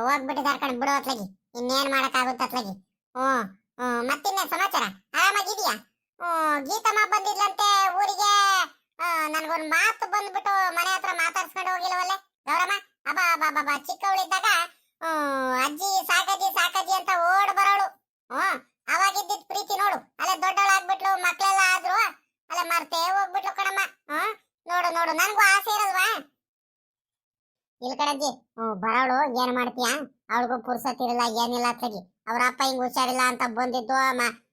ಹೋಗ್ಬಿಟ್ಟಿದಾರ ಕಣ್ ಬಿಡು ಅತ್ಲಾಗಿ. ಇನ್ನೇನ್ ಮಾಡಕ್ಕಾಗುತ್ತೆ ಅತ್ಲಾಗಿ. ಮತ್ತಿನ್ನೇನ್ ಸಮಾಚಾರ? ಆರಾಮಾಗಿದ್ಯಾ? ಗೀತಮ್ಮ ಬಂದಿದ್ಲಂತೆ ಊರಿಗೆ. ನನ್ಗೊಂದ್ ಮಾತು ಬಂದ್ಬಿಟ್ಟು ಮನೆ ಹತ್ರ ಮಾತಾಡ್ಸ್ಕೊಂಡು ಹೋಗಿಲ್ವಲ್ಲೇ ಗೌರಮ್ಮ. ಅಬ್ಬಾ ಚಿಕ್ಕವಳಿದ್ದಾಗ ಅಜ್ಜಿ ಸಾಕಜ್ಜಿ ಅಂತ ಓಡ್ ಬರೋಳು. ಅವಾಗಿದ್ದಿದ್ ಪ್ರೀತಿ ನೋಡು, ಅಲ್ಲೇ ದೊಡ್ಡವಳಾಗ್ಬಿಟ್ಲು, ಮಕ್ಳೆಲ್ಲ ಆದ್ರು, ಅಲ್ಲೇ ಮರ್ತೇ ಹೋಗ್ಬಿಟ್ಲು ಕಣಮ್ಮ. ನೋಡು ನನ್ಗೂ ಆಸೆ ಇರಲ್ವಾ? ಇಲ್ ಕಣಜ್ಜಿ, ಬರೋಳು ಏನ್ ಮಾಡ್ತೀಯ? ಅವಳಿಗೂ ಪುರ್ಸತ್ತಿರಲ್ಲ, ಏನಿಲ್ಲ ಅತ್ಲಾಗಿ. ಅವ್ರ ಅಪ್ಪ ಹಿಂಗ್ ಹುಷಾರಿಲ್ಲ ಅಂತ ಬಂದಿದ್ದು,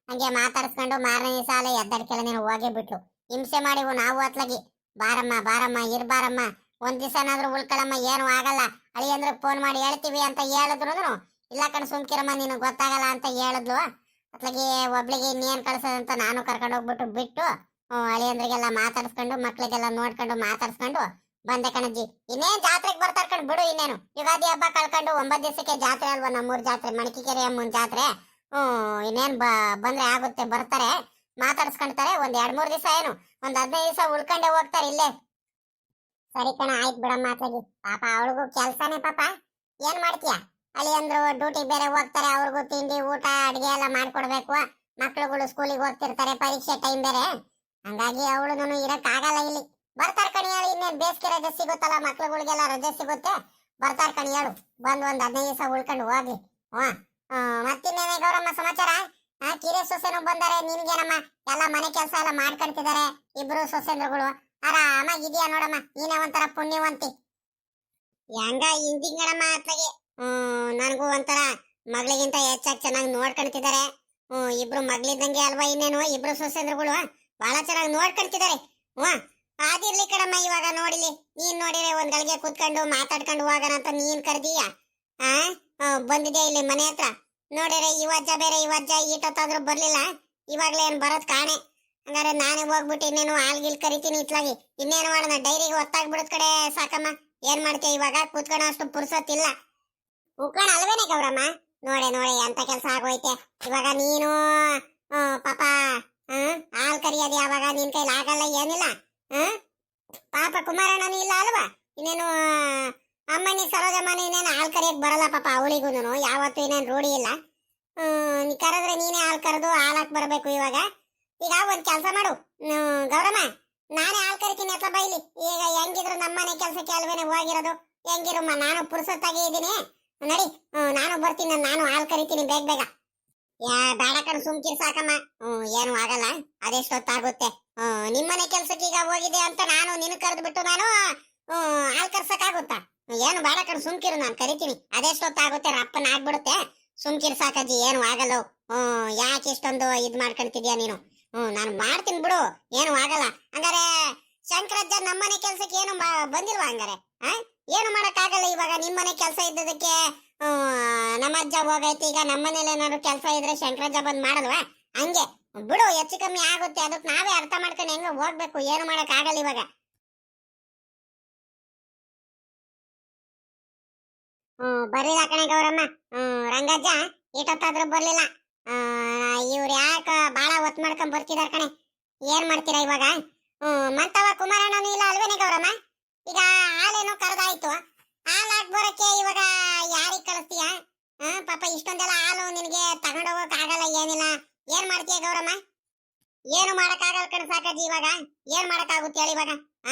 ಹಂಗೆ ಮಾತಾಡ್ಸ್ಕೊಂಡು ಮಾರನೇ ಸಾಲ ಎದ್ದಡ್ಕೆಲ್ಲ ನೀನು ಹೋಗೇ ಬಿಟ್ಲು. ಹಿಂಸೆ ಮಾಡಿವು ನಾವು ಅತ್ಲಾಗಿ. ಬಾರಮ್ಮ ಇರ್ಬಾರಮ್ಮ, ಒಂದ್ ದಿವಸನಾದ್ರೂ ಉಳ್ಕೊಳಮ್ಮ, ಏನು ಆಗಲ್ಲ, ಅಳಿ ಅಂದ್ರೆ ಫೋನ್ ಮಾಡಿ ಹೇಳ್ತೀವಿ ಅಂತ ಹೇಳಿದ್ರು ಇಲ್ಲ ಕಣ್ ಸುಮ್ಕಿರಮ್ಮ, ನೀನು ಗೊತ್ತಾಗಲ್ಲ ಅಂತ ಹೇಳಿದ್ಲು. ಅತ್ಲಾಗಿ ಒಬ್ಳಿಗೆ ಇನ್ನೇನ್ ಕಳ್ಸೋದಂತ ನಾನು ಕರ್ಕೊಂಡು ಹೋಗ್ಬಿಟ್ಟು ಬಿಟ್ಟು ಅಳಿಯಂದ್ರಿಗೆಲ್ಲ ಮಾತಾಡ್ಸ್ಕೊಂಡು ಮಕ್ಳಿಗೆಲ್ಲ ನೋಡ್ಕೊಂಡು ಮಾತಾಡ್ಸ್ಕೊಂಡು ಬಂದೆ ಕಣಜ್ಜಿ. ಇನ್ನೇನ್ ಜಾತ್ರೆಗೆ ಬರ್ತಾರ ಕಣ್ ಬಿಡು. ಇನ್ನೇನು ಯುಗಾದಿ ಹಬ್ಬ ಕಳ್ಕೊಂಡು 9 ದಿವಸಕ್ಕೆ ಜಾತ್ರೆ ಅಲ್ವಾ ನಮ್ಮೂರ್ ಜಾತ್ರೆ, ಮಣಕಿಕೆರೆ ಅಮ್ಮನ್ ಜಾತ್ರೆ. ಇನ್ನೇನ್ ಬಂದ್ರೆ ಆಗುತ್ತೆ, ಬರ್ತಾರೆ, ಮಾತಾಡ್ಸ್ಕೊಂತಾರೆ. ಒಂದ್ 2-3 ದಿವಸ ಏನು, ಒಂದ್ 15 ದಿವಸ ಉಳ್ಕೊಂಡೆ ಹೋಗ್ತಾರೆ ಇಲ್ಲೇ. ಸರಿ ಕಣ, ಆಯ್ತು ಬಿಡಮ್ಮ ಅತ್ಲಾಗಿ. ಪಾಪ ಅವಳಿಗೂ ಕೆಲ್ಸನೇ ಪಾಪ, ಏನ್ ಮಾಡ್ತೀಯ? ಅಳಿಯಂದ್ರು ಡ್ಯೂಟಿ ಬೇರೆ ಹೋಗ್ತಾರೆ, ಅವ್ರಿಗೂ ತಿಂಡಿ ಊಟ ಅಡಿಗೆ ಎಲ್ಲ ಮಾಡ್ಕೊಡ್ಬೇಕು. ಮಕ್ಳುಗಳು ಸ್ಕೂಲಿಗೆ ಹೋಗ್ತಿರ್ತಾರೆ, ಪರೀಕ್ಷೆ ಟೈಮ್ ಬೇರೆ, ಹಂಗಾಗಿ ಅವಳು ಇರಕ್ ಆಗಲ್ಲ ಇಲ್ಲಿ. ಬರ್ತಾರ ಕಣಿ ಹೇಳು, ಇನ್ನೇನ್ ಬೇಸಿಗೆ ರಜೆ ಸಿಗುತ್ತಲ್ಲ, ಮಕ್ಳುಗಳಿಗೆಲ್ಲ ರಜೆ ಸಿಗುತ್ತೆ, ಬರ್ತಾರ ಕಣಿ ಹೇಳು. ಬಂದ್ ಒಂದ್ 15 ದಿವಸ ಉಳ್ಕೊಂಡು ಹೋಗ್ಲಿ. ಮತ್ತಿನ್ನೇನೆ ಗೌರಮ್ಮ ಸಮಾಚಾರ? ಕಿರೆ ಸೊಸೆನು ಬಂದಾರೆ. ನಿನ್ಗೇನಮ್ಮ, ಎಲ್ಲ ಮನೆ ಕೆಲಸ ಎಲ್ಲ ಮಾಡ್ಕೊಂತಿದ್ದಾರೆ ಇಬ್ರು ಸೊಸೆಂದ್ರುಗಳು. ಆರಾಮಾಗಿದ್ಯಾ ನೋಡಮ್ಮ, ನೀನೇ ಒಂಥರ ಪುಣ್ಯವಂತಿ. ಹೆಂಗ ಹಿಂದಿಂಗಡಮ್ಮ ಅತ್ಲಾಗೆ. ನನಗೂ ಒಂಥರ ಮಗಳಿಗಿಂತ ಹೆಚ್ಚಾಗಿ ಚೆನ್ನಾಗಿ ನೋಡ್ಕೊಂತಿದ್ದಾರೆ. ಇಬ್ರು ಮಗಳಿದ್ದಂಗೆ ಅಲ್ವಾ, ಇನ್ನೇನು ಇಬ್ರು ಸೊಸೆಂದ್ರುಗಳು ಬಹಳ ಚೆನ್ನಾಗಿ ನೋಡ್ಕೊಂತಿದ್ದಾರೆ. ಅದಿರ್ಲಿ ಕಣಮ್ಮ, ಇವಾಗ ನೋಡಿಲಿ, ನೀನ್ ನೋಡಿದ್ರೆ ಒಂದ್ ಗಳಿಗೆ ಕೂತ್ಕೊಂಡು ಮಾತಾಡ್ಕೊಂಡು ಹೋಗೋಣ ಅಂತ ನೀನ್ ಕರ್ದೀಯ. ಬಂದಿದ್ಯಾ ಇಲ್ಲಿ ಮನೆ ಹತ್ರ. ನೋಡಿದ್ರೆ ಇವಜ್ಜ ಈಟೊತ್ತಾದ್ರೂ ಬರ್ಲಿಲ್ಲ, ಇವಾಗ್ಲೇ ಏನ್ ಬರೋದ್ ಕಾಣೆ. ಹಂಗಾರೆ ನಾನೇ ಹೋಗ್ಬಿಟ್ಟು ಇನ್ನೇನು ಹಾಲ್ಗಿಲ್ ಕರಿತೀನಿ ಇತ್ಲಾಗಿ. ಇನ್ನೇನು ಮಾಡೋಣ, ಡೈರಿಗೆ ಹೊತ್ತಾಗ್ಬಿಡೋದ್ ಕಡೆ ಸಾಕಮ್ಮ. ಏನ್ ಮಾಡ್ತೀಯ ಇವಾಗ? ಕೂತ್ಕೊಳ್ಳೋ ಅಷ್ಟು ಪುರ್ಸೊತ್ತಿಲ್ಲ. ಉಕ್ಕಣ ಅಲ್ವೇನೆ ಗೌರಮ್ಮ? ನೋಡೆ ಎಂತ ಕೆಲ್ಸ ಆಗೋಯ್ತೆ ಇವಾಗ. ನೀನು ಪಾಪ ಹಾಲ್ ಕರಿಯೋದು ಯಾವಾಗ? ನಿನ್ ಕೈಲಿ ಆಗಲ್ಲ, ಏನಿಲ್ಲ. ಪಾಪ ಕುಮಾರಣ್ಣನು ಇಲ್ಲ ಅಲ್ವಾ? ಇನ್ನೇನು ಅಮ್ಮನಿ ಸರೋಜಮ್ಮನ ಇನ್ನೇನು ಹಾಲ್ ಕರಿಯಕ್ ಬರಲ್ಲ ಪಾಪ ಅವಳಿಗೂನು, ಯಾವತ್ತೂ ಇನ್ನೇನು ರೂಢಿ ಇಲ್ಲ. ಕರೆದ್ರೆ ನೀನೇ ಹಾಲ್ ಕರೆದು ಹಾಲಾಕ್ ಬರ್ಬೇಕು ಇವಾಗ. ಈಗ ಒಂದ್ ಕೆಲ್ಸ ಮಾಡು ಗೌರಮ್ಮ, ನಾನೇ ಹಾಲ್ ಕರಿತೀನಿ ಅಥವಾ ಬೈಲಿ. ಈಗ ಹೆಂಗಿದ್ರು ನಮ್ಮನೆ ಕೆಲ್ಸಕ್ಕೆ ಅಲ್ವೇನೆ ಹೋಗಿರೋದು. ಹೆಂಗಿರಮ್ಮ, ನಾನು ಪುರ್ಸೊತ್ತಾಗಿ ಇದ್ದೀನಿ, ನಡಿ ನಾನು ಬರ್ತೀನಿ, ನಾನು ಹಾಲು ಕರಿತೀನಿ ಬೇಗ ಬೇಗ. ಯಾ ಬೇಡ ಕಣ್ ಸುಮ್ಕಿರ್ ಸಾಕಮ್ಮ. ಏನು ಆಗಲ್ಲ, ಅದೆಷ್ಟೊತ್ತಾಗುತ್ತೆ. ನಿಮ್ಮನೆ ಕೆಲ್ಸಕ್ಕೆ ಈಗ ಹೋಗಿದೆ ಅಂತ ನಾನು ನಿನ್ ಕರೆದು ಬಿಟ್ಟು ನಾನು ಹಾಲು ಕರ್ಸಕ್ಕಾಗುತ್ತಾ? ಏನು ಬೇಡ ಕಣ್ ಸುಮ್ಕಿರು, ನಾನು ಕರಿತೀನಿ. ಅದೆಷ್ಟೊತ್ತಾಗುತ್ತೆ, ರಪ್ಪನ ಆಗ್ಬಿಡುತ್ತೆ. ಸುಮ್ಕಿರ್ ಸಾಕಜ್ಜಿ, ಏನು ಆಗಲ್ಲ. ಯಾಕೆ ಇಷ್ಟೊಂದು ಇದ್ ಮಾಡ್ಕೊಂತಿದ್ಯಾ ನೀನು? ನಾನು ಮಾಡ್ತೀನಿ ಬಿಡು, ಏನು ಆಗಲ್ಲ. ಹಂಗಾರೆ ಶಂಕರಜ್ಜ ನಮ್ಮನೆ ಕೆಲ್ಸಕ್ಕೆ ಏನು ಬಂದಿಲ್ವಾ ಹಂಗಾರೆ? ಏನು ಮಾಡಕ್ಕಾಗಲ್ಲ. ಇವಾಗ ನಿಮ್ಮನೆ ಕೆಲಸ ಇದ್ದದಕ್ಕೆ ನಮ್ಮ ಅಜ್ಜ ಹೋಗೈತಿ. ಈಗ ನಮ್ಮನೇಲಿ ಏನಾದ್ರು ಕೆಲಸ ಇದ್ರೆ ಶಂಕರಜ್ಜ ಬಂದ್ ಮಾಡಲ್ವಾ? ಹಂಗೆ ಬಿಡು, ಹೆಚ್ಚು ಕಮ್ಮಿ ಆಗುತ್ತೆ. ಅದಕ್ಕೆ ನಾವೇ ಅರ್ಥ ಮಾಡ್ಕೊಂಡು ಹೆಂಗ ಹೋಗ್ಬೇಕು. ಏನು ಮಾಡಕ್ ಆಗಲ್ಲ ಇವಾಗ. ಬರ್ಲಿಲ್ಲ ಕಣೆ ಗೌರಮ್ಮ. ರಂಗಜ್ಜ ಇಷ್ಟೊತ್ತಾದ್ರೂ ಬರ್ಲಿಲ್ಲ. ಇವ್ರು ಯಾಕ ಬಾಳ ಒತ್ ಮಾಡ್ಕೊಂಡ್ ಬರ್ತಿದಾರ ಕಣೆ. ಏನ್ ಮಾಡ್ತೀರಾ ಇವಾಗ? ಮಂತವ ಕುಮಾರಣ್ಣನೂ ಇಲ್ಲ ಅಲ್ವೇನೆ ಗೌರಮ್ಮ? ಈಗ ಹಾಲೇನೋ ಕರೆದಾಯ್ತು, ಹಾಲ್ ಹಾಕ್ ಬರಕ್ಕೆ ಇವಾಗ ಯಾರಿಗ್ ಕಳಿಸ್ತೀಯ? ಪಾಪ ಇಷ್ಟೊಂದೆಲ್ಲ ಹಾಲು ನಿನಗೆ ತಗೊಂಡೋಗಕ್ ಆಗಲ್ಲ, ಏನಿಲ್ಲ. ಏನ್ ಮಾಡ್ತೀಯ ಗೌರಮ್ಮ? ಏನು ಮಾಡಕ್ಕಾಗಲ್ಲ ಕಣ್ ಸಾಕಜ್ಜಿ. ಇವಾಗ ಏನ್ ಮಾಡಕ್ಕಾಗುತ್ತೆ ಹೇಳಿ ಇವಾಗ?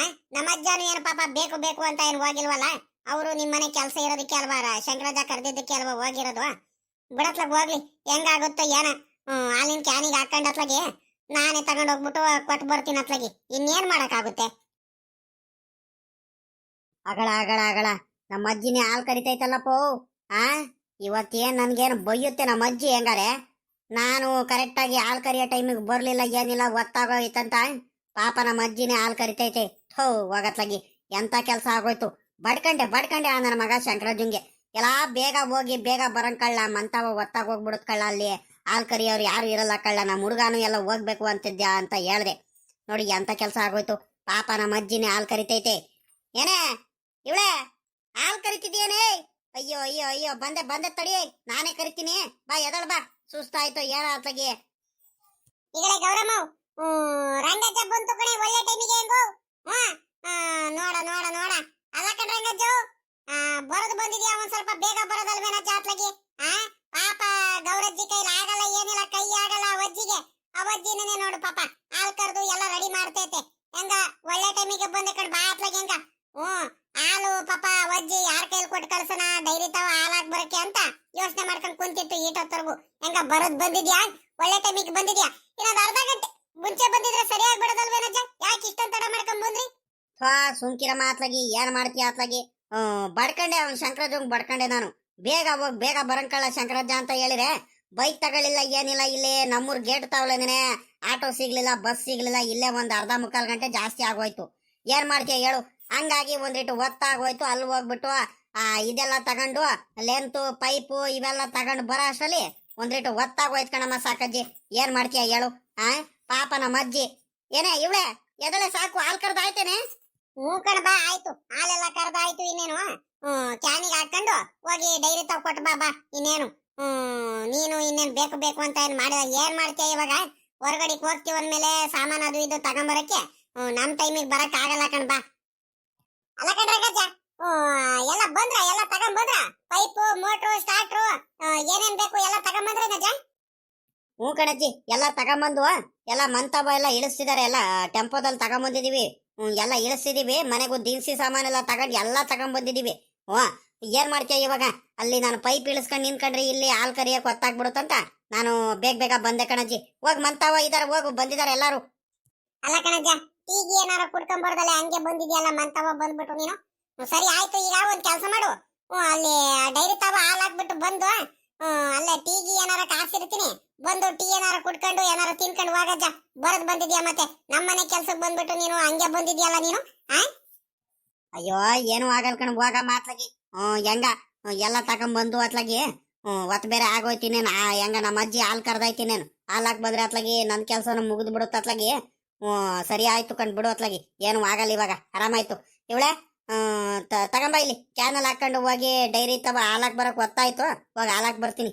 ನಮ್ಮ ಅಜ್ಜಾನು ಏನು ಪಾಪ ಬೇಕು ಬೇಕು ಅಂತ ಏನು ಹೋಗಿಲ್ವಲ್ಲ. ಅವರು ನಿಮ್ಮನೆ ಕೆಲಸ ಇರೋದಕ್ಕೆ ಅಲ್ವಾ ಶಂಕರಜ್ಜ ಕರೆದಿದ್ದಕ್ಕೆ ಅಲ್ವಾ ಹೋಗಿರೋದು. ಬಿಡತ್ಲಾಗ ಹೋಗ್ಲಿ, ಹೆಂಗಾಗುತ್ತೋ ಏನ. ಹಾಲಿನ ಕ್ಯಾನಿಗೆ ಹಾಕೊಂಡ್ ಅತ್ಲಾಗೆ ನಾನೇ ತಗೊಂಡ್ ಹೋಗ್ಬಿಟ್ಟು ಕೊಟ್ಟು ಬರ್ತೀನಿ ಅತ್ಲಾಗಿ. ಇನ್ನೇನ್ ಮಾಡಕ್ಕಾಗುತ್ತೆ? ಅಗಳ ಅಗಳ ಅಗಳ, ನಮ್ಮ ಅಜ್ಜಿನೇ ಹಾಲು ಕರಿತೈತಲ್ಲಪ್ಪೋ. ಇವತ್ತೇನ್ ನನ್ಗೇನು ಬೈಯುತ್ತೆ ನಮ್ಮ ಅಜ್ಜಿ ಹೆಂಗಾರೆ. ನಾನು ಕರೆಕ್ಟಾಗಿ ಹಾಲು ಕರಿಯೋ ಟೈಮಿಗೆ ಬರ್ಲಿಲ್ಲ, ಏನಿಲ್ಲ, ಒತ್ತಾಗೋಯ್ತಂತ ಪಾಪ ನಮ್ಮ ಅಜ್ಜಿನೇ ಹಾಲು ಕರಿತೈತೆ. ಹೋಗತ್ಲಾಗಿ ಎಂತ ಕೆಲಸ ಆಗೋಯ್ತು. ಬಡ್ಕಂಡೆ ಆ ನನ್ನ ಮಗ ಶಂಕರಜ್ಜಂಗೆ ಎಲ್ಲಾ ಬೇಗ ಹೋಗಿ ಬೇಗ ಬರಂಗ್ ಕಳ್ಳ. ಮಂತಾವ ಒತ್ತಾಗ ಹೋಗ್ಬಿಡುದ್ ಕಳ್ಳ. ಅಲ್ಲಿ ಹಾಲು ಕರಿಯೋರು ಯಾರು ಇರಲ್ಲ ಕಳ್ಳ. ನಮ್ಮ ಹುಡುಗಾನು ಎಲ್ಲ ಹೋಗ್ಬೇಕು ಅಂತಿದ್ಯಾ ಅಂತ ಹೇಳ್ದೆ. ನೋಡಿ ಎಂತ ಕೆಲಸ ಆಗೋಯ್ತು. ಪಾಪ ನಮ್ಮ ಅಜ್ಜಿನೇ ಹಾಲು ಕರಿತೈತೆ. ಏನೇ ಇವಳೆ ಹಾಲು ಕರಿತಿದ್ಯೇನೆ? ಅಯ್ಯೋ ಅಯ್ಯೋ ಅಯ್ಯೋ, ಬಂದೆ ತಡಿ, ನಾನೇ ಕರಿತೀನಿ. ಬಾ ಎದಳ ಬಾ, ಸುಸ್ತಾಯ್ತು ಏನ ಅತ್ಲಾಗಿ. ಈಗಲೇ ಗೌರಮ್ಮ ರಂಗಜ್ಜ ಬಂತು ಕಣೆ, ಒಳ್ಳೆ ಟೈಮಿಗೆ ಹೆಂಗೋ. ನೋಡ ನೋಡ ನೋಡ, ಅಲ್ಲ ಕಣ್ ರಂಗಜ್ಜ, ಬರೋದು ಬಂದಿದ್ಯಾ ಒಂದ್ ಸ್ವಲ್ಪ ಬೇಗ ಬರೋದಲ್ವೇನಜ್ಜ ಅತ್ಲಾಗಿ? ಪಾಪ ಗೌರಜ್ಜಿ ಕೈಲಿ ಆಗಲ್ಲ, ಏನಿಲ್ಲ, ಕೈ ಆಗಲ್ಲ ಅವಜ್ಜಿಗೆ. ಅವಜ್ಜಿನೇ ನೋಡು ಪಾಪ ಹಾಲು ಕರೆದು ಎಲ್ಲ ರೆಡಿ ಮಾಡ್ತೈತೆ. ಹೆಂಗ ಒಳ್ಳೆ ಟೈಮಿಗೆ ಬಂದೆ ಕಣ್, ಬಾ ಅತ್ಲಾಗಿ ಹೆಂಗ. ಹಾಲು ಪಾಪ ಅವಜ್ಜಿ ಯಾರ ಕೈಲಿ ಕೊಟ್ಟು ಕಳ್ಸನ, ಡೈರಿ ತಾವ ಹಾಲಾಕ್ ಬರಕ್ಕೆ ಅಂತ ಯೋಚನೆ ಮಾಡ್ಕೊಂಡ್ ಕುಂತಿತ್ತು ಈಟೊತ್ತರ್ಗು. ಹೆಂಗ ಬರೋದ್ ಬಂದಿದ್ಯಾ? ಒಳ್ಳೆ ಟೈಮಿಗೆ ಬಂದಿದ್ಯಾ? ಇನ್ನೊಂದು ಅರ್ಧ ಗಂಟೆ ಮುಂಚೆ ಬಂದಿದ್ರೆ ಸರಿಯಾಗಿ ಬಿಡೋದಲ್ವೇನಜ್ಜ? ಯಾಕೆ ಇಷ್ಟೊಂದು ತಡ ಮಾಡ್ಕೊಂಡ್ ಬಂದ್ರಿ? ಸುಮ್ಕಿರಮ್ಮ ಅತ್ಲಾಗಿ, ಏನ್ ಮಾಡ್ತೀಯ ಅತ್ಲಾಗಿ? ಬಡ್ಕಂಡೆ ಅವ್ನು ಶಂಕರಜ್ಜಂಗ್ ಬಡ್ಕಂಡೆ ನಾನು. ಬೇಗ ಹೋಗ್ ಬೇಗ ಬರಂಕಳ್ಳ ಶಂಕರಜ್ಜ ಅಂತ ಹೇಳಿದ್ರೆ ಬೈಕ್ ತಗೊಳ್ಳಿಲ್ಲ, ಏನಿಲ್ಲ. ಇಲ್ಲಿ ನಮ್ಮೂರ್ ಗೇಟ್ ತಾವಲೇನೆ ಆಟೋ ಸಿಗ್ಲಿಲ್ಲ, ಬಸ್ ಸಿಗ್ಲಿಲ್ಲ. ಇಲ್ಲೇ ಒಂದ್ ಅರ್ಧ ಮುಕ್ಕಾಲ್ ಗಂಟೆ ಜಾಸ್ತಿ ಆಗೋಯ್ತು. ಏನ್ ಮಾಡ್ತೀಯ ಹೇಳು? ಹಂಗಾಗಿ ಒಂದಿಟ್ಟು ಒತ್ತಾಗೋಯ್ತು. ಅಲ್ಲಿ ಹೋಗ್ಬಿಟ್ಟು ಇದೆಲ್ಲ ತಗೊಂಡು ಲೆಂತು ಪೈಪು ಇವೆಲ್ಲ ತಗೊಂಡು ಬರೋ ಅಷ್ಟರಲ್ಲಿ ಒಂದಿಟ್ಟು ಒತ್ತಾಗೋಯ್ತು ಕಣಮ್ಮ ಸಾಕಜ್ಜಿ. ಏನ್ ಮಾಡ್ತೀಯ ಹೇಳು? ಪಾಪ ನಮ್ಮ ಅಜ್ಜಿ. ಏನೇ ಇವಳೆ ಎದಳೆ ಸಾಕು, ಹಾಲು ಕರ್ದಾಯ್ತೇನೆ? ಹ್ಞೂ ಕಣ ಬಾ, ಆಯ್ತು, ಹಾಲೆಲ್ಲ ಕರ್ದಾಯ್ತು. ಇನ್ನೇನು ಕ್ಯಾನಿಗೆ ಹಾಕೊಂಡು ಹೋಗಿ ಡೈರಿ ತಾವ್ ಕೊಟ್ಟು ಬಾ ಇನ್ನೇನು. ನೀನು ಇನ್ನೇನು ಬೇಕು ಬೇಕು ಅಂತ ಏನ್ ಮಾಡಿದ? ಏನ್ ಮಾಡ್ತೀಯ ಇವಾಗ? ಹೊರಗಡೆಗೆ ಹೋಗ್ತೀವಿ ಅಂದ್ಮೇಲೆ ಸಾಮಾನು ಅದು ಇದು ತಗೊಂಬರಕ್ಕೆ ನಮ್ ಟೈಮಿಗೆ ಬರಕ್ ಆಗಲ್ಲ ಕಣ್ ಬಾ. ಅಲ್ಲ ಕಣ್ರ ಗಜ್ಜ, ಎಲ್ಲ ಬಂದ್ರ? ಎಲ್ಲ ತಗೊಂಬಂದ್ರ? ಪೈಪು, ಮೋಟ್ರು, ಸ್ಟಾರ್ಟ್ರು ಏನೇನ್ ಬೇಕು ಎಲ್ಲ ತಗೊಂಬಂದ್ರ ಗಜ್ಜ? ಹ್ಞೂ ಕಣಜ್ಜಿ, ಎಲ್ಲ ತಗೊಂಬಂದು ಎಲ್ಲ ಮಂತವ ಎಲ್ಲ ಇಳಿಸ್ತಿದಾರೆ. ಎಲ್ಲ ಟೆಂಪೋದಲ್ಲಿ ತಗೊಂಬಂದಿದೀವಿ. ಎಲ್ಲ ಇಳಿಸ್ತಿದೀವಿ. ಮನೆಗೂ ದಿನಸಿ ಸಾಮಾನೆಲ್ಲ ತಗೊಂಡು ಎಲ್ಲ ತಗೊಂಬಂದಿದೀವಿ. ಏನ್ ಮಾಡ್ತೀಯ ಇವಾಗ? ಅಲ್ಲಿ ನಾನು ಪೈಪ್ ಇಳಿಸ್ಕೊಂಡು ನಿಂತ್ಕೊಂಡ್ರೆ ಇಲ್ಲಿ ಹಾಲು ಕರಿಯಕ್ ಹೊತ್ತಾಗ್ಬಿಡುತ್ತಂತ ನಾನು ಬೇಗ ಬಂದೆ ಕಣಜ್ಜಿ. ಹೋಗ್ ಮಂತವ ಇದಾರೆ, ಹೋಗು, ಬಂದಿದ್ದಾರೆ ಎಲ್ಲಾರು. ಅಲ್ಲ ಕಣಜ್ಜ, ಟೀಗಿ ಏನಾರ ಕುಡ್ಕೊಂಡ್ ಬರೋದಲ್ಲ, ಹಂಗೆ ಬಂದಿದ್ಯಲ್ಲ ಮಂತವ ಬಂದ್ಬಿಟ್ಟು ನೀನು. ಸರಿ ಆಯ್ತು, ಈಗ ಒಂದ್ ಕೆಲಸ ಮಾಡು, ಅಲ್ಲಿ ಡೈರಿ ತಾವ ಹಾಲು ಹಾಕ್ಬಿಟ್ಟು ಬಂದು ಅಲ್ಲೇ ಟೀಗಿ ಏನಾರ ಕಾಸಿರ್ತೀನಿ, ಬಂದು ಟೀ ಏನಾರ ಕುಡ್ಕೊಂಡು ಏನಾರ ತಿನ್ಕೊಂಡು ಹೋಗಜ್ಜ. ಬರದ್ ಬಂದಿದ್ಯಾ ಮತ್ತೆ ನಮ್ಮನೆ ಕೆಲ್ಸಕ್ಕೆ ಬಂದ್ಬಿಟ್ಟು ನೀನು ಹಂಗೆ ಬಂದಿದ್ಯಲ್ಲ ನೀನು. ಅಯ್ಯೋ ಏನು ಆಗಲ್ ಕಣ್, ಹೋಗ ಮಾತ್ಲಾಗಿ. ಹೆಂಗ ಎಲ್ಲ ತಗೊಂಬಂದು ಅತ್ಲಾಗಿ ಒತ್ ಬೇರೆ ಆಗೋಯ್ತಿನೇನು. ಹೆಂಗ ನಮ್ಮ ಅಜ್ಜಿ ಹಾಲು ಕರ್ದಾಯ್ತಿನೇನು. ಹಾಲು ಹಾಕ್ ಬಂದ್ರೆ ಅತ್ಲಾಗಿ ನನ್ ಕೆಲ್ಸನ ಮುಗಿದು ಬಿಡುತ್ತ ಅತ್ಲಾಗಿ. ಸರಿ ಆಯ್ತು ಕಂಡು ಬಿಡು ಅತ್ಲಾಗಿ, ಏನು ಆಗಲ್ಲ ಇವಾಗ, ಆರಾಮಾಯ್ತು. ಇವಳೆ ತಗೊಂಬ ಇಲ್ಲಿ ಕ್ಯಾನಲ್ಲಿ ಹಾಕೊಂಡು ಹೋಗಿ ಡೈರಿ ತವ ಹಾಲಾಕ್ ಬರಕ್ ಒತ್ತಾಯ್ತು. ಹೋಗಿ ಹಾಲಾಕ್ ಬರ್ತೀನಿ.